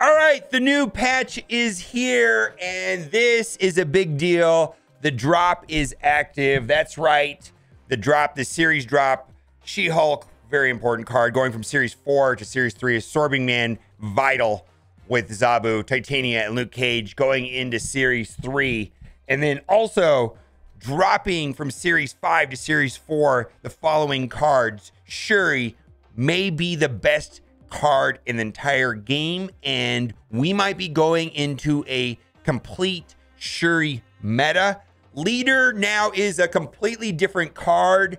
All right, the new patch is here, and this is a big deal. The drop is active. That's right. The drop, the series drop, She-Hulk, very important card, going from Series 4 to Series 3, Absorbing Man, vital with Zabu, Titania, and Luke Cage going into Series 3. And then also dropping from Series 5 to Series 4, the following cards. Shuri may be the best card in the entire game, and we might be going into a complete Shuri meta. Leader now is a completely different card.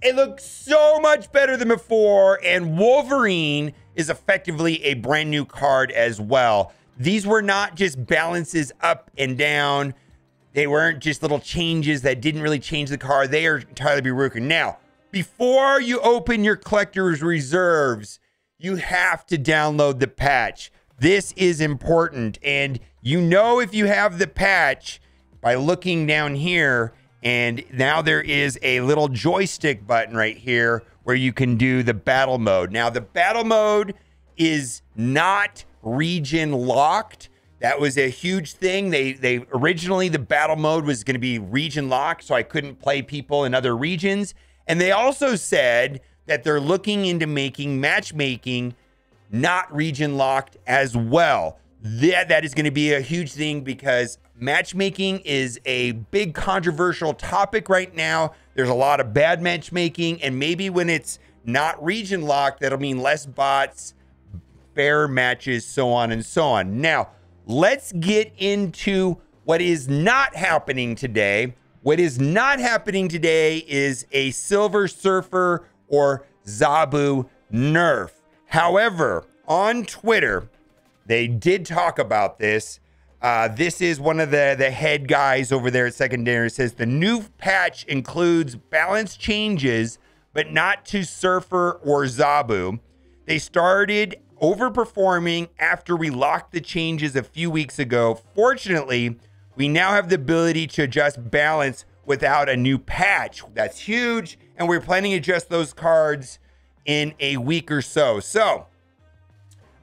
It looks so much better than before, and Wolverine is effectively a brand new card as well. These were not just balances up and down. They weren't just little changes that didn't really change the card. They are entirely broken. Now, before you open your collector's reserves, you have to download the patch. This is important, and you know if you have the patch by looking down here, and now there is a little joystick button right here where you can do the battle mode. Now, the battle mode is not region locked. That was a huge thing. They originally, the battle mode was going to be region locked, so I couldn't play people in other regions. And they also said that they're looking into making matchmaking not region locked as well. That is going to be a huge thing because matchmaking is a big controversial topic right now. There's a lot of bad matchmaking, and maybe when it's not region locked, that'll mean less bots, fair matches, so on and so on. Now, let's get into what is not happening today. What is not happening today is a Silver Surfer or Zabu nerf. However, on Twitter, they did talk about this. This is one of the head guys over there at Secondary. Says the new patch includes balance changes, but not to Surfer or Zabu. They started overperforming after we locked the changes a few weeks ago. Fortunately, we now have the ability to adjust balance without a new patch. That's huge, and we're planning to adjust those cards in a week or so. So,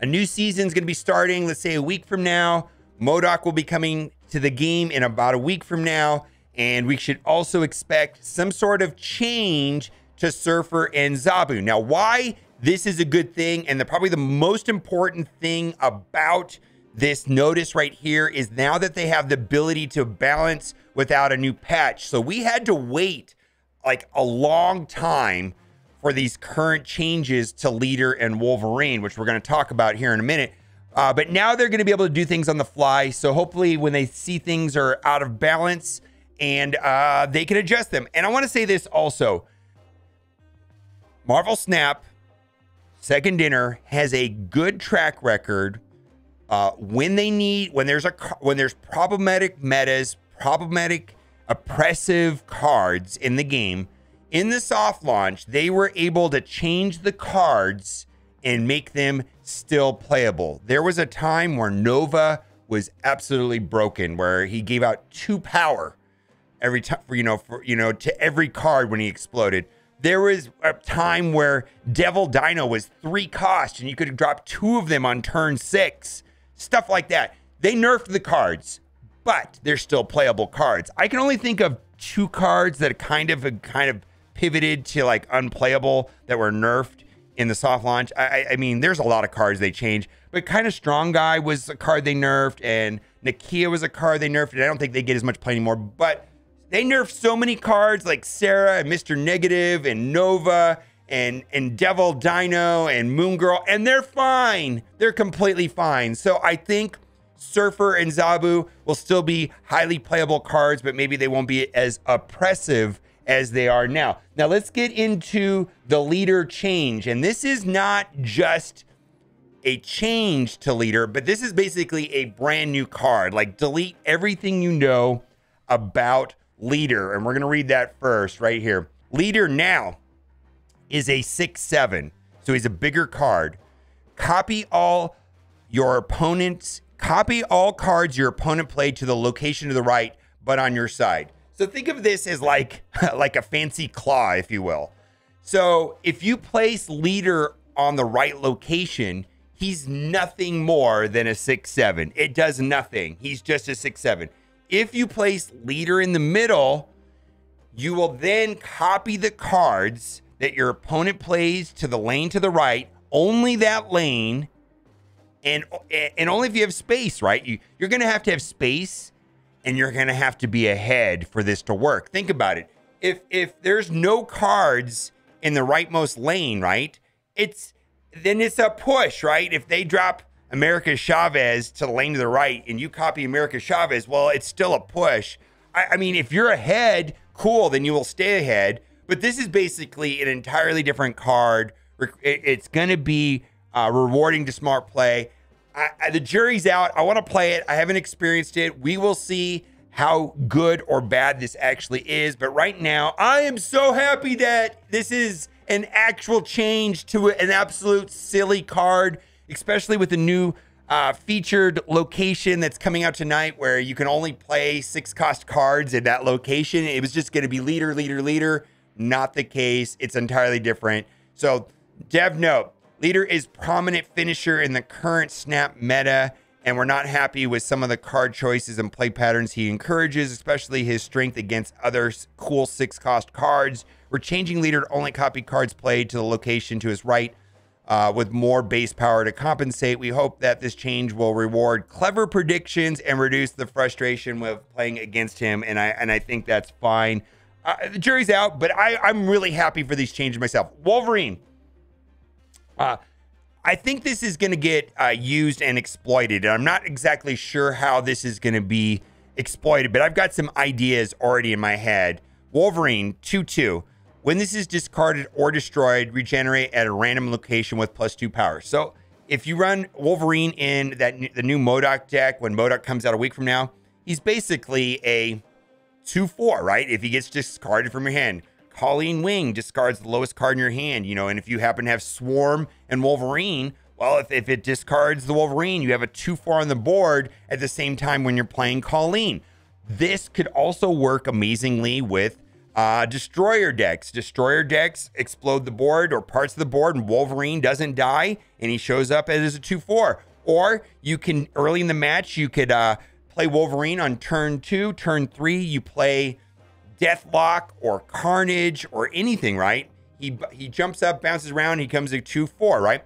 a new season is going to be starting, let's say a week from now. MODOK will be coming to the game in about a week from now, and we should also expect some sort of change to Surfer and Zabu. Now, why this is a good thing, and probably the most important thing about this notice right here is now that they have the ability to balance without a new patch. So we had to wait like a long time for these current changes to Leader and Wolverine, which we're going to talk about here in a minute. But now they're going to be able to do things on the fly. So hopefully when they see things are out of balance and they can adjust them. And I want to say this also. Marvel Snap, Second Dinner has a good track record when there's problematic metas, problematic oppressive cards in the game. In the soft launch, they were able to change the cards and make them still playable. There was a time where Nova was absolutely broken, where he gave out 2 power every time, to every card when he exploded. There was a time where Devil Dino was 3 cost, and you could drop 2 of them on turn 6. Stuff like that. They nerfed the cards, but they're still playable cards. I can only think of 2 cards that kind of pivoted to like unplayable that were nerfed in the soft launch. I mean, there's a lot of cards they changed, but kind of Strong Guy was a card they nerfed, and Nakia was a card they nerfed, and I don't think they get as much play anymore. But they nerfed so many cards like Sarah and Mr. Negative and Nova and Devil Dino and Moon Girl, and they're fine. They're completely fine. So I think Surfer and Zabu will still be highly playable cards, but maybe they won't be as oppressive as they are now. Now let's get into the Leader change. And this is not just a change to Leader, but this is basically a brand new card. Like, delete everything you know about Leader. And we're going to read that first right here. Leader now is a 6/7. So he's a bigger card. Copy all cards your opponent played to the location to the right, but on your side. So think of this as like a fancy claw, if you will. So if you place Leader on the right location, he's nothing more than a 6-7. It does nothing. He's just a 6-7. If you place leader in the middle, you will then copy the cards that your opponent plays to the lane to the right, only that lane, and only if you have space, right? You're going to have space, and you're going to have to be ahead for this to work. Think about it. If there's no cards in the rightmost lane, right, then it's a push, right? If they drop America Chavez to the lane to the right and you copy America Chavez, well, it's still a push. I mean, if you're ahead, cool, then you will stay ahead. But this is basically an entirely different card. It's going to be rewarding to smart play. The jury's out. I want to play it. I haven't experienced it. We will see how good or bad this actually is. But right now, I am so happy that this is an actual change to an absolute silly card, especially with the new featured location that's coming out tonight where you can only play 6-cost cards in that location. It was just going to be leader, leader, leader. Not the case. It's entirely different. So, dev note, leader is prominent finisher in the current Snap meta, and we're not happy with some of the card choices and play patterns he encourages, especially his strength against other cool 6-cost cards. We're changing leader to only copy cards played to the location to his right with more base power to compensate. We hope that this change will reward clever predictions and reduce the frustration with playing against him, and I think that's fine. The jury's out, but I'm really happy for these changes myself. Wolverine. I think this is going to get used and exploited. And I'm not exactly sure how this is going to be exploited, but I've got some ideas already in my head. Wolverine, 2/2. When this is discarded or destroyed, regenerate at a random location with +2 power. So if you run Wolverine in the new MODOK deck, when MODOK comes out a week from now, he's basically a 2/4, right? If he gets discarded from your hand. Colleen Wing discards the lowest card in your hand, and if you happen to have Swarm and Wolverine, well, if it discards the Wolverine, you have a 2/4 on the board at the same time when you're playing Colleen. This could also work amazingly with Destroyer decks. Destroyer decks explode the board or parts of the board, and Wolverine doesn't die, and he shows up as a 2/4. Or you can, early in the match, you could play Wolverine on turn 2, turn 3, you play Deathlock or Carnage or anything, right? He jumps up, bounces around, he comes a 2/4, right?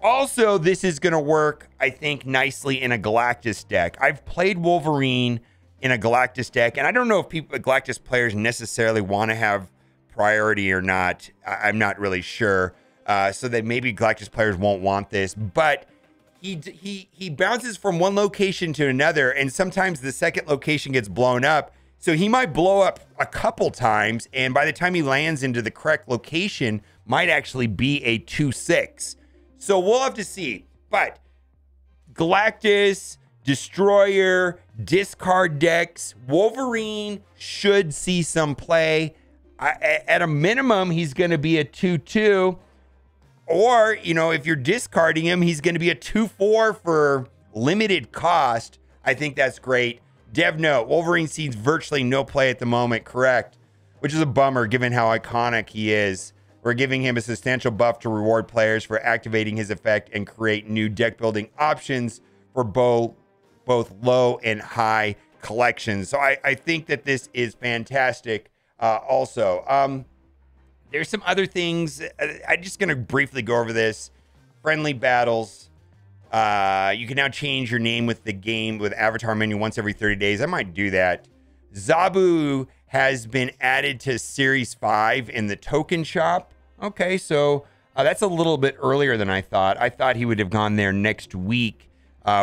Also, this is going to work, I think, nicely in a Galactus deck. I've played Wolverine in a Galactus deck, and I don't know if Galactus players necessarily want to have priority or not. I'm not really sure. So that maybe Galactus players won't want this, but he bounces from one location to another, and sometimes the second location gets blown up. So he might blow up a couple times, and by the time he lands into the correct location, might actually be a 2/6. So we'll have to see. But Galactus, Destroyer, discard decks, Wolverine should see some play. At a minimum, he's going to be a 2/2. Or, if you're discarding him, he's going to be a 2/4 for limited cost. I think that's great. Dev note, Wolverine sees virtually no play at the moment, correct? Which is a bummer given how iconic he is. We're giving him a substantial buff to reward players for activating his effect and create new deck building options for both low and high collections. So I think that this is fantastic also. There's some other things. I'm just going to briefly go over this. Friendly battles. You can now change your name with the game with avatar menu once every 30 days. I might do that. Zabu has been added to Series 5 in the token shop. Okay, so that's a little bit earlier than I thought. I thought he would have gone there next week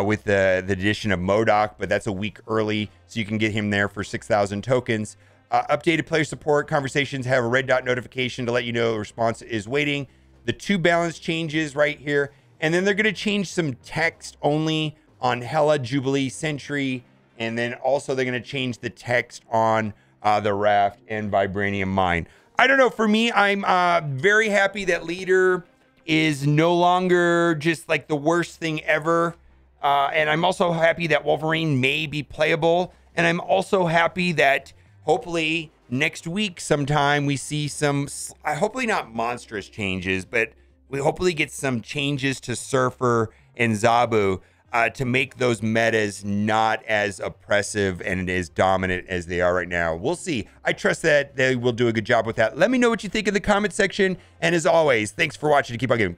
with the addition of MODOK, but that's a week early, so you can get him there for 6,000 tokens. Updated player support. Conversations have a red dot notification to let you know the response is waiting. The 2 balance changes right here. And then they're going to change some text only on Hela, Jubilee, Sentry. And then also they're going to change the text on the Raft and Vibranium Mine. I don't know. For me, I'm very happy that Leader is no longer just like the worst thing ever. And I'm also happy that Wolverine may be playable. And I'm also happy that hopefully next week sometime we see some, hopefully not monstrous changes, but we hopefully get some changes to Surfer and Zabu to make those metas not as oppressive and as dominant as they are right now. We'll see. I trust that they will do a good job with that. Let me know what you think in the comment section. And as always, thanks for watching. Keep on gaming.